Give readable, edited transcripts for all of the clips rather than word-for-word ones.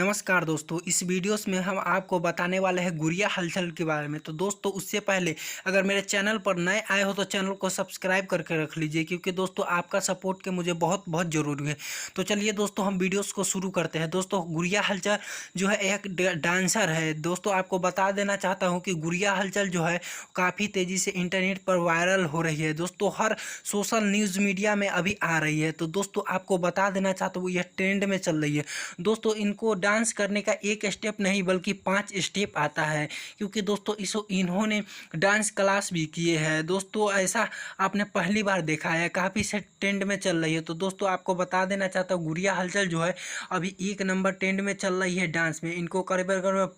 नमस्कार दोस्तों, इस वीडियोस में हम आपको बताने वाले हैं गुड़िया हलचल के बारे में। तो दोस्तों उससे पहले अगर मेरे चैनल पर नए आए हो तो चैनल को सब्सक्राइब करके रख लीजिए, क्योंकि दोस्तों आपका सपोर्ट के मुझे बहुत बहुत ज़रूरी है। तो चलिए दोस्तों हम वीडियोस को शुरू करते हैं। दोस्तों गुड़िया हलचल जो है एक डांसर है। दोस्तों आपको बता देना चाहता हूँ कि गुड़िया हलचल जो है काफ़ी तेज़ी से इंटरनेट पर वायरल हो रही है। दोस्तों हर सोशल न्यूज़ मीडिया में अभी आ रही है। तो दोस्तों आपको बता देना चाहता हूँ यह ट्रेंड में चल रही है। दोस्तों इनको डांस करने का एक स्टेप नहीं बल्कि 5 स्टेप आता है, क्योंकि दोस्तों इन्होंने डांस क्लास भी किए हैं। दोस्तों ऐसा आपने पहली बार देखा है, काफ़ी से ट्रेंड में चल रही है। तो दोस्तों आपको बता देना चाहता हूँ गुड़िया हलचल जो है अभी 1 नंबर ट्रेंड में चल रही है डांस में। इनको करीब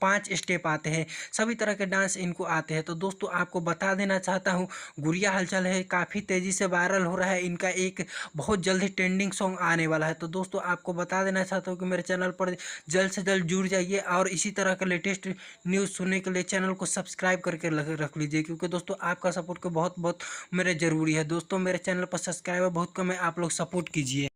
5 स्टेप आते हैं, सभी तरह के डांस इनको आते हैं। तो दोस्तों आपको बता देना चाहता हूँ गुड़िया हलचल है काफ़ी तेज़ी से वायरल हो रहा है। इनका एक बहुत जल्दी ट्रेंडिंग सॉन्ग आने वाला है। तो दोस्तों आपको बता देना चाहता हूँ कि मेरे चैनल पर जल्द से जल्द जुड़ जाइए और इसी तरह का लेटेस्ट न्यूज़ सुनने के लिए चैनल को सब्सक्राइब करके रख लीजिए, क्योंकि दोस्तों आपका सपोर्ट को बहुत बहुत मेरे ज़रूरी है। दोस्तों मेरे चैनल पर सब्सक्राइबर बहुत कम है, आप लोग सपोर्ट कीजिए।